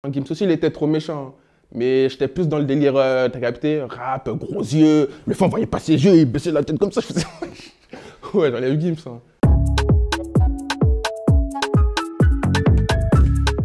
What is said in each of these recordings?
Gims aussi, il était trop méchant. Mais j'étais plus dans le délire, t'as capté, rap, gros yeux. Le fois, on voyait pas ses yeux, il baissait la tête comme ça. Je faisais. Ouais, j'enlève Gims. Hein.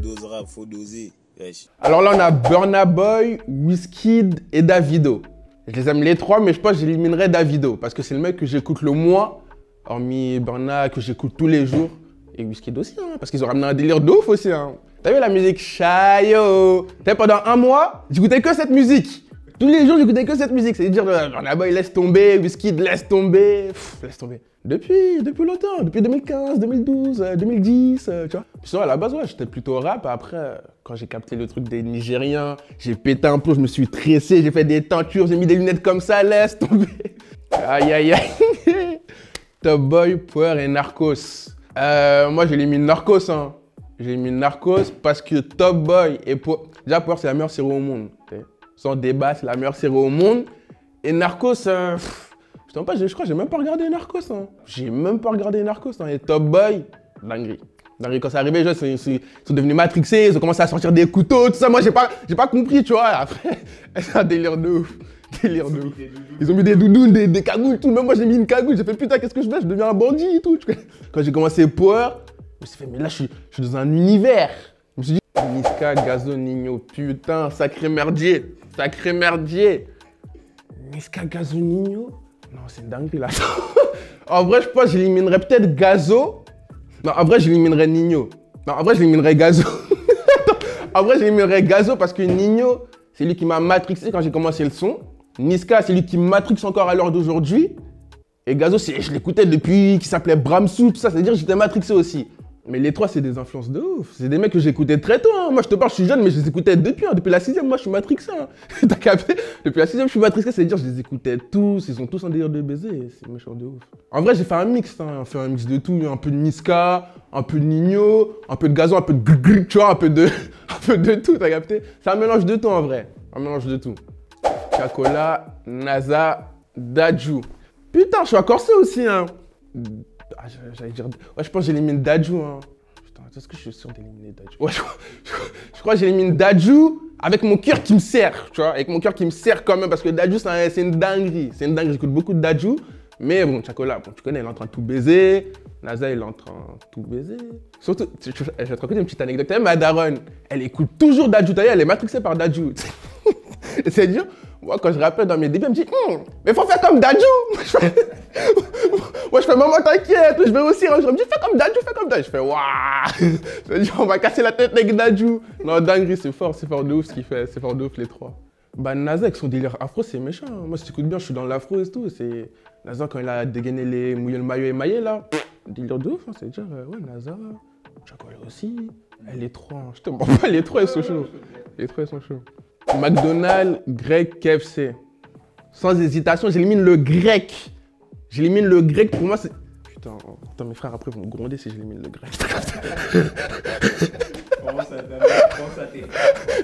Dose rap, faut doser. Wesh. Alors là, on a Burna Boy, Wizkid et Davido. Je les aime les trois, mais je pense que j'éliminerai Davido. Parce que c'est le mec que j'écoute le moins, hormis Burna, que j'écoute tous les jours. Et Wizkid aussi, hein, parce qu'ils ont ramené un délire de ouf aussi. Hein. T'as vu la musique Chayo? Pendant un mois, j'écoutais que cette musique. Tous les jours, j'écoutais que cette musique. C'est-à-dire, Burna Boy laisse tomber, Wizkid laisse tomber. Laisse tomber. Depuis longtemps, depuis 2015, 2012, 2010, tu vois. Puis à la base, ouais, j'étais plutôt rap. Après, quand j'ai capté le truc des Nigériens, j'ai pété un plomb, je me suis tressé, j'ai fait des tentures, j'ai mis des lunettes comme ça, laisse tomber. Aïe, aïe, aïe. Top Boy, Power et Narcos. Moi, j'élimine Narcos, hein. J'élimine Narcos parce que Top Boy et Power... Déjà, Power, c'est la meilleure série au monde. Sans débat, c'est la meilleure série au monde. Et Narcos, je crois que j'ai même pas regardé Narcos. Hein. J'ai même pas regardé Narcos. Hein. Et Top Boy, dinguerie. Dinguerie. Quand c'est arrivé, ils sont devenus matrixés, ils ont commencé à sortir des couteaux, tout ça. Moi, j'ai pas compris, tu vois. Après, c'est un délire de ouf. Délire de ouf. Ils ont mis des doudounes, des cagoules, tout. Même moi, j'ai mis une cagoule. J'ai fait putain, qu'est-ce que je fais? Je deviens un bandit et tout. Quand j'ai commencé Power, je me suis fait, mais là, je suis dans un univers. Je me suis dit, Niska, Gazo, Nino, putain, sacré merdier. Sacré merdier. Niska, Gazo, Nino. Non, c'est une dinguerie là. En vrai, je pense que j'éliminerais peut-être Gazo. Non, en vrai, j'éliminerais Nino. Non, en vrai, j'éliminerais Gazo. En vrai, j'éliminerais Gazo parce que Nino, c'est lui qui m'a matrixé quand j'ai commencé le son. Niska, c'est lui qui me matrixe encore à l'heure d'aujourd'hui. Et Gazo, je l'écoutais depuis qu'il s'appelait Bramsou, tout ça. C'est-à-dire que j'étais matrixé aussi. Mais les trois, c'est des influences de ouf. C'est des mecs que j'écoutais très tôt. Hein. Moi, je te parle, je suis jeune, mais je les écoutais depuis. Hein. Depuis la 6ème, moi, je suis matrixé. Hein. T'as capté? Depuis la 6ème, je suis matrixé. C'est-à-dire que je les écoutais tous. Ils ont tous un délire de baiser. C'est méchant de ouf. En vrai, j'ai fait un mix. Hein. On fait un mix de tout. Un peu de Niska, un peu de Nino, un peu de Gazo, un peu de Grrr, tu vois, un peu de tout. T'as capté? C'est un mélange de tout, en vrai. Un mélange de tout. Chacola, NASA, Dadju. Putain, je suis à Corset aussi, hein. J'allais dire... Ouais, je pense que j'élimine Dadju, hein. Putain, est-ce que je suis sûr d'éliminer Dadju? Ouais, je crois que j'élimine Dadju avec mon cœur qui me serre, tu vois. Avec mon cœur qui me serre quand même, parce que Dadju, c'est une dinguerie. C'est une dinguerie, j'écoute beaucoup de Dadju. Mais bon, Chacola, bon, tu connais, il est en train de tout baiser. NASA, il est en train de tout baiser. Surtout, je vais te raconter une petite anecdote. Tu sais, ma daronne, elle écoute toujours Dadju. Elle est matrixée par Dadju. C'est-à-dire, moi, quand je rappelle dans mes débuts, elle me dit mais faut faire comme Dadju. Moi, je fais maman, t'inquiète, je vais aussi. Je me dis fais comme Dadju, fais comme Dadju. Je fais waouh. Je me dis on va casser la tête avec Dadju. Non, dinguerie, c'est fort de ouf ce qu'il fait. C'est fort de ouf les trois. Bah, NASA avec son délire afro, c'est méchant. Moi, si tu écoutes bien, je suis dans l'afro et tout. C'est NASA quand il a dégainé les mouillé le maillot émaillé là. Délire de ouf, hein, c'est-à-dire, ouais, NASA, Chacola aussi. Les trois, hein. Je te mens pas, les trois ils sont chauds. Les trois ils sont chauds. McDonald's, grec, KFC. Sans hésitation, j'élimine le grec. J'élimine le grec, pour moi c'est... Putain, attends, mes frères après vont me gronder si j'élimine le grec.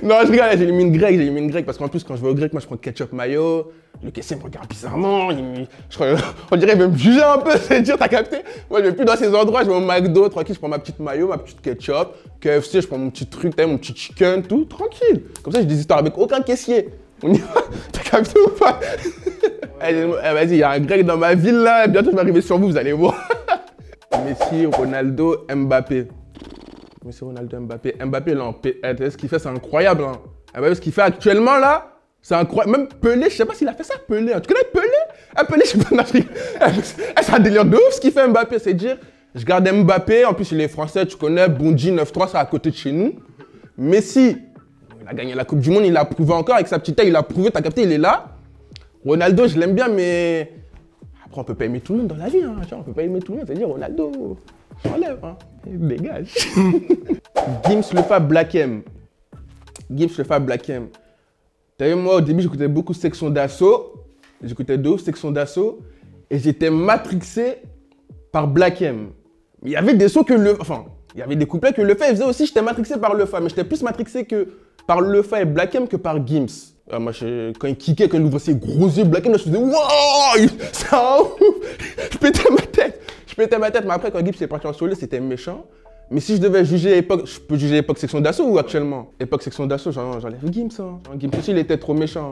Non, je rigole, j'élimine grec parce qu'en plus quand je vais au grec, moi je prends ketchup mayo. Le caissier me regarde bizarrement, on dirait qu'il veut me juger un peu, c'est dur, t'as capté? Moi je vais plus dans ces endroits, je vais au McDo, tranquille, je prends ma petite mayo, ma petite ketchup, KFC, je prends mon petit truc, mon petit chicken, tout, tranquille. Comme ça j'ai des histoires avec aucun caissier. On y va, t'as capté ou pas? Vas-y, il y a un grec dans ma ville là, bientôt je vais arriver sur vous, vous allez voir. Messi, Ronaldo, Mbappé. Messi, Ronaldo, Mbappé. Mbappé, là, ce qu'il fait, c'est incroyable. Hein. Mbappé, ce qu'il fait actuellement là, c'est incroyable. Même Pelé, je sais pas s'il a fait ça, Pelé. Hein. Tu connais Pelé? Pelé, je sais pas en Afrique. C'est un délire de ouf ce qu'il fait Mbappé, c'est dire, je garde Mbappé, en plus il est français, tu connais, Bondy 9-3, c'est à côté de chez nous. Messi, il a gagné la Coupe du Monde, il l'a prouvé encore, avec sa petite taille, il l'a prouvé, t'as capté, il est là. Ronaldo, je l'aime bien, mais après, on peut pas aimer tout le monde dans la vie, hein. On peut pas aimer tout le monde, c'est-à-dire Ronaldo, j'enlève, hein. Dégage. Gims le Fab Black M. Gims le Fab Black M. T'as vu, moi, au début, j'écoutais beaucoup Section d'Assaut. J'écoutais de ouf Section d'Assaut. Et j'étais matrixé par Black M. Mais il y avait des sons que il y avait des couplets que Lefa faisait aussi, j'étais matrixé par Lefa. Mais j'étais plus matrixé par Lefa et Black M que par Gims. Moi, quand il kickait, quand il ouvrait ses gros yeux, Black M, là, je faisais waouh, c'est un ouf. Je pétais ma tête, mais après, quand Gims est parti en solo, c'était méchant. Mais si je devais juger époque, je peux juger époque section d'assaut ou actuellement? Époque section d'assaut, j'enlève Gims. Hein. Gims aussi, il était trop méchant.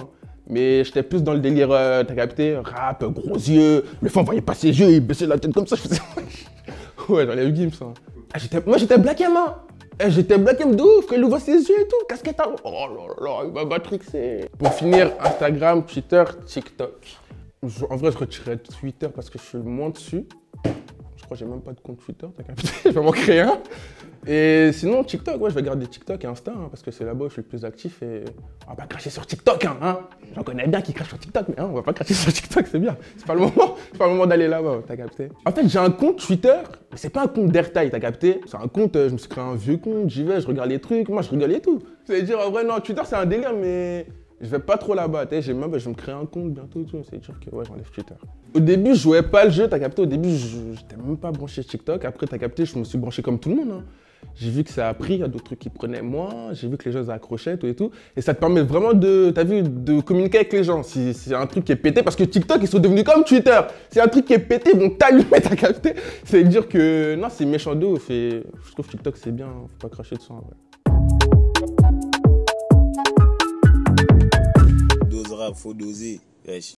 Mais j'étais plus dans le délire, t'as capté? Rap, gros yeux, le fond voyait pas ses yeux, il baissait la tête comme ça, je faisais... Ouais, j'enlève Gims. Hein. Ah, moi, j'étais Black M, hein. J'étais Black M de ouf, quand il ouvre ses yeux et tout, casquette à... Oh là là, il m'a matrixé. Pour finir, Instagram, Twitter, TikTok. En vrai, je retirerais Twitter parce que je suis moins dessus. Je crois que j'ai même pas de compte Twitter, t'as capté? Je vais m'en créer un. Et sinon, TikTok, ouais, je vais garder TikTok et Insta, hein, parce que c'est là-bas où je suis le plus actif et on va pas cracher sur TikTok, hein. J'en connais bien qui crachent sur TikTok, mais hein, on va pas cracher sur TikTok, c'est bien. C'est pas le moment d'aller là-bas, t'as capté? En fait, j'ai un compte Twitter, mais c'est pas un compte d'airtime, t'as capté? C'est un compte, je me suis créé un vieux compte, j'y vais, je regarde les trucs, moi je rigole et tout. C'est-à-dire, en vrai, non, Twitter c'est un délire, mais je vais pas trop là-bas, je vais me créer un compte bientôt et tout, c'est-à-dire que ouais, j'enlève Twitter. Au début, je jouais pas le jeu, t'as capté? Au début, j'étais même pas branché TikTok, après, t'as capté, je me suis branché comme tout le monde, hein. J'ai vu que ça a pris, il y a d'autres trucs qui prenaient moins, j'ai vu que les gens accrochaient tout et tout. Et ça te permet vraiment t'as vu, de communiquer avec les gens. Si c'est un truc qui est pété, parce que TikTok, ils sont devenus comme Twitter. C'est un truc qui est pété, ils vont t'allumer, t'as capté? C'est dire que non, c'est méchant de ouf. Et je trouve que TikTok, c'est bien, faut pas cracher dessus en vrai. Dosera, faut doser. Wesh.